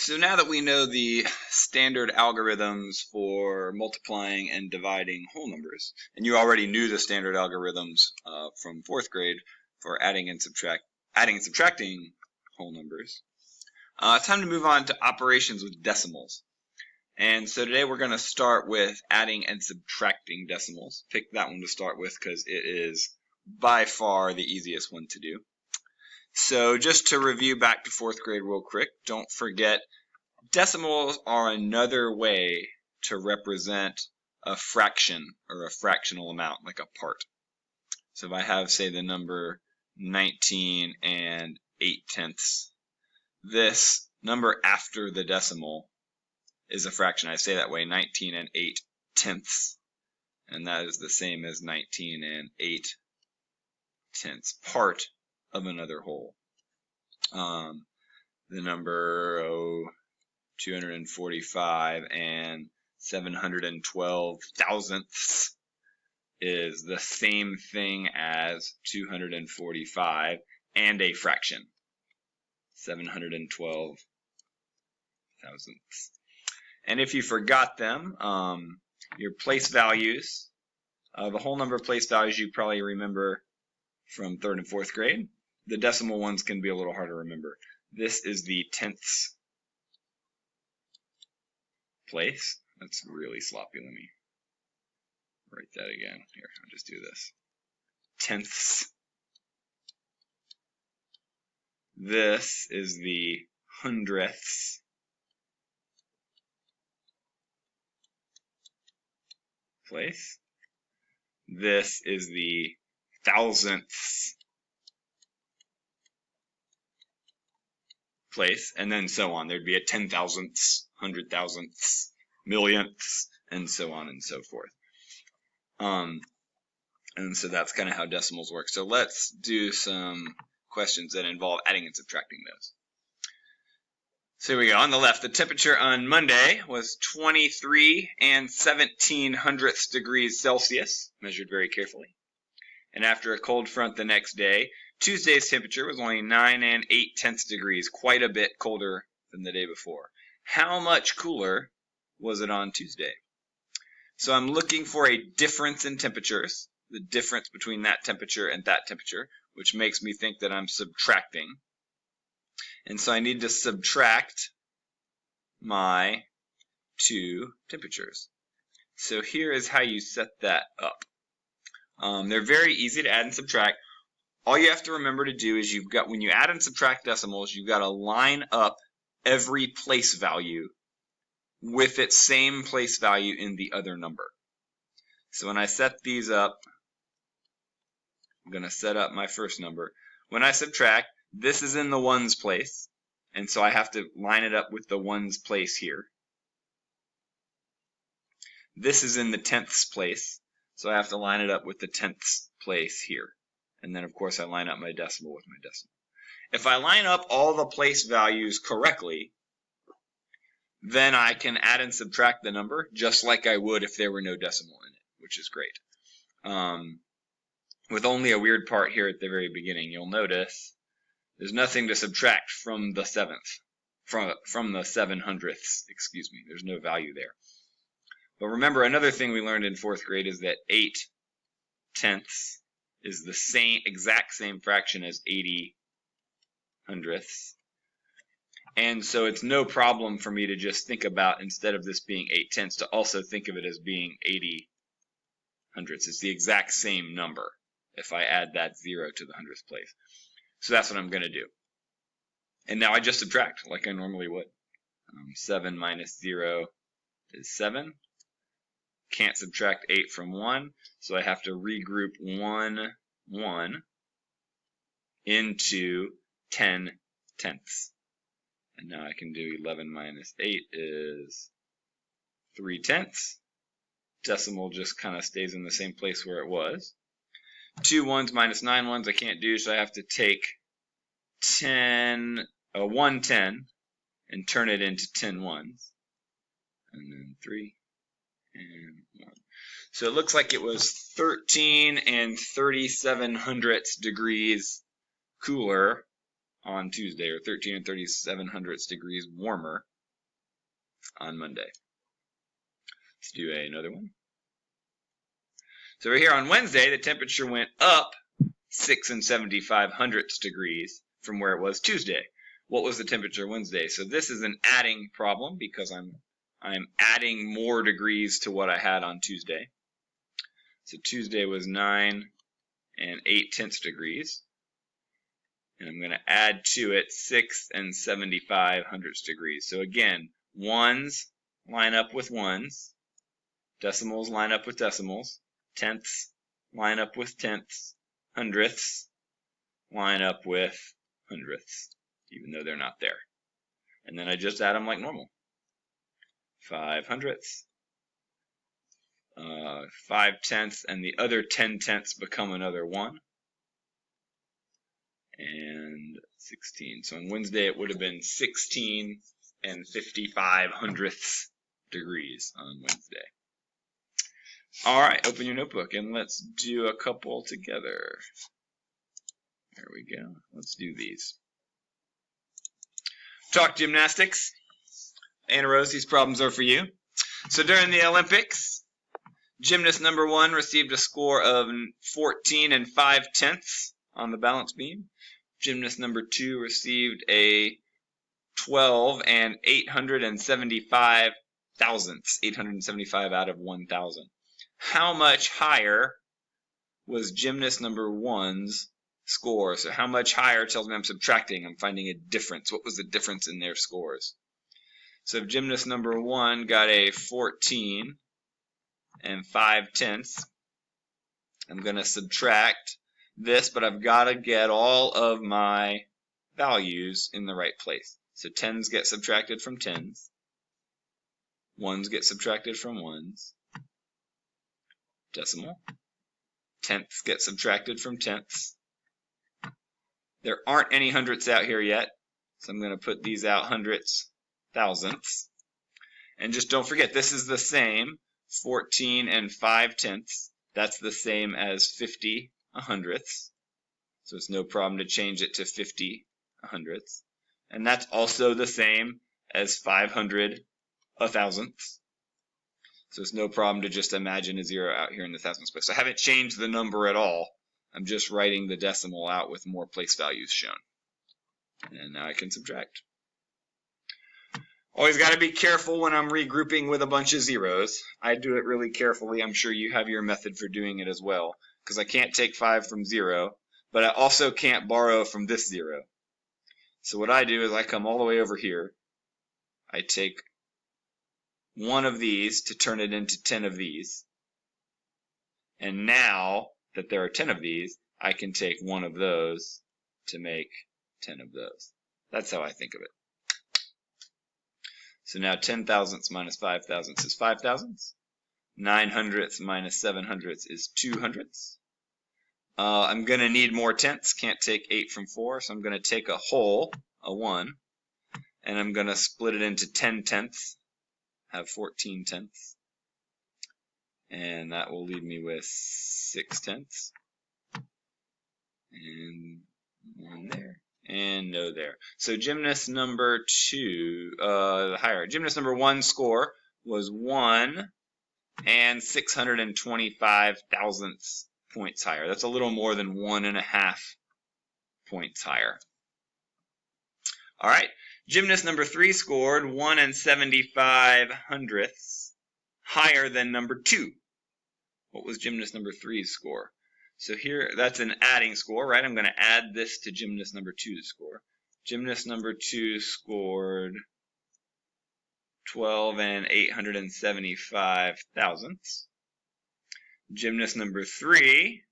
So now that we know the standard algorithms for multiplying and dividing whole numbers, and you already knew the standard algorithms from 4th grade for adding and subtracting whole numbers, it's time to move on to operations with decimals. And so today we're going to start with adding and subtracting decimals. Pick that one to start with because it is by far the easiest one to do. So just to review back to 4th grade real quick, don't forget decimals are another way to represent a fraction or a fractional amount, like a part. So if I have, say, the number 19 and 8/10, this number after the decimal is a fraction. I say that way, 19 and 8/10, and that is the same as 19 and 8/10, part of another whole. The number 245 and 712 thousandths is the same thing as 245 and a fraction, 712 thousandths. And if you forgot them, your place values, the whole number place values you probably remember from 3rd and 4th grade. The decimal ones can be a little hard to remember. This is the tenths place. That's really sloppy. Let me write that again. Here, I'll just do this. Tenths. This is the hundredths. Place. This is the thousandths place, and then so on. There'd be a 10 thousandths, 100 thousandths, millionths, and so on and so forth. And so that's kind of how decimals work. So let's do some questions that involve adding and subtracting those. So here we go. On the left, the temperature on Monday was 23 and 17/100 degrees Celsius, measured very carefully. And after a cold front the next day, Tuesday's temperature was only 9 and 8/10 degrees, quite a bit colder than the day before. How much cooler was it on Tuesday? So I'm looking for a difference in temperatures, the difference between that temperature and that temperature, which makes me think that I'm subtracting. And so I need to subtract my two temperatures. So here is how you set that up. They're very easy to add and subtract. All you have to remember to do is when you add and subtract decimals, you've got to line up every place value with its same place value in the other number. So when I set these up, I'm going to set up my first number. When I subtract, this is in the ones place, and so I have to line it up with the ones place here. This is in the tenths place, so I have to line it up with the tenths place here. And then, of course, I line up my decimal with my decimal. If I line up all the place values correctly, then I can add and subtract the number just like I would if there were no decimal in it, which is great. With only a weird part here at the very beginning. You'll notice there's nothing to subtract from the 7th, from the 7/100ths, excuse me. There's no value there. But remember, another thing we learned in 4th grade is that 8/10 is the exact same fraction as 80/100ths. And so it's no problem for me to just think about, instead of this being 8/10, to also think of it as being 80/100ths. It's the exact same number if I add that 0 to the 100th place. So that's what I'm going to do. And now I just subtract like I normally would. 7 minus 0 is 7. Can't subtract 8 from 1, so I have to regroup 1, 1 into 10/10. And now I can do 11 minus 8 is 3/10. Decimal just kind of stays in the same place where it was. 2 ones minus 9 ones I can't do, so I have to take 1/10 and turn it into 10 ones. And then 3 and 1. So it looks like it was 13 and 37/100 degrees cooler on Tuesday, or 13 and 37/100 degrees warmer on Monday. Let's do another one. So over here on Wednesday, the temperature went up 6 75/100 degrees from where it was Tuesday. What was the temperature Wednesday? So this is an adding problem because I'm adding more degrees to what I had on Tuesday. So Tuesday was 9 8/10 degrees. And I'm going to add to it 6 75/100 degrees. So again, ones line up with ones. Decimals line up with decimals. Tenths line up with tenths. Hundredths line up with hundredths, even though they're not there. And then I just add them like normal. 5 hundredths, 5 tenths, and the other 10 tenths become another 1. And 16. So on Wednesday it would have been 16 55/100 degrees on Wednesday. All right, open your notebook and let's do a couple together. There we go. Let's do these. Talk gymnastics. Anna Rose, these problems are for you. So during the Olympics, gymnast number 1 received a score of 14 5/10 on the balance beam. Gymnast number 2 received a 12 875 thousandths, 875 out of 1,000. How much higher was gymnast number 1's score? So how much higher tells me I'm subtracting. I'm finding a difference. What was the difference in their scores? So if gymnast number 1 got a 14 5/10, I'm going to subtract this, but I've got to get all of my values in the right place. So 10s get subtracted from 10s. 1s get subtracted from 1s. Decimal. Tenths get subtracted from tenths. There aren't any hundredths out here yet, so I'm going to put these out hundredths, thousandths. And just don't forget, this is the same, 14 5/10. That's the same as 50 100ths. So it's no problem to change it to 50 100ths. And that's also the same as 500 1,000ths. So it's no problem to just imagine a 0 out here in the thousandths place. So I haven't changed the number at all. I'm just writing the decimal out with more place values shown. And now I can subtract. Always got to be careful when I'm regrouping with a bunch of zeros. I do it really carefully. I'm sure you have your method for doing it as well. Because I can't take 5 from 0, but I also can't borrow from this 0. So what I do is I come all the way over here. I take one of these to turn it into 10 of these. And now that there are 10 of these, I can take one of those to make 10 of those. That's how I think of it. So now 10 thousandths minus 5 thousandths is 5 thousandths. 9 hundredths minus 7 hundredths is 2 hundredths. I'm going to need more tenths. Can't take 8 from 4, so I'm going to take a whole, a 1, and I'm going to split it into 10 tenths. Have 14 tenths. And that will leave me with 6 tenths. And 1 there. And no there. So gymnast number 2, higher. Gymnast number 1 score was 1 625 thousandths points higher. That's a little more than 1.5 points higher. All right. Gymnast number 3 scored 1 75 hundredths higher than number 2. What was gymnast number 3's score? So here, that's an adding score, right? I'm going to add this to gymnast number 2's score. Gymnast number 2 scored 12 875 thousandths. Gymnast number 3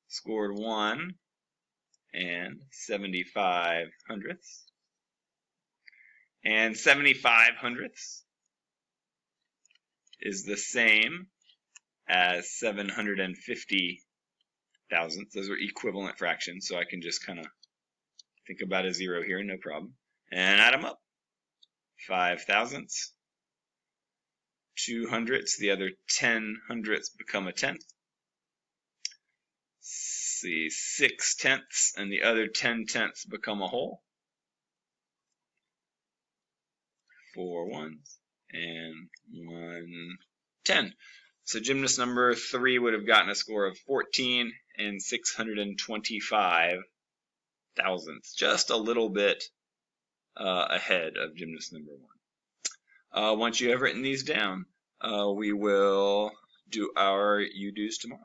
scored 1 75 hundredths. And 75 hundredths is the same as 750 thousandths. Those are equivalent fractions, so I can just kind of think about a 0 here, no problem. And add them up. 5 thousandths, 2 hundredths, the other 10 hundredths become a tenth. See, 6 tenths, and the other 10 tenths become a whole. 4 ones, and 1 10. So gymnast number 3 would have gotten a score of 14 and 625 thousandths, just a little bit ahead of gymnast number 1. Once you have written these down, we will do our you-dos tomorrow.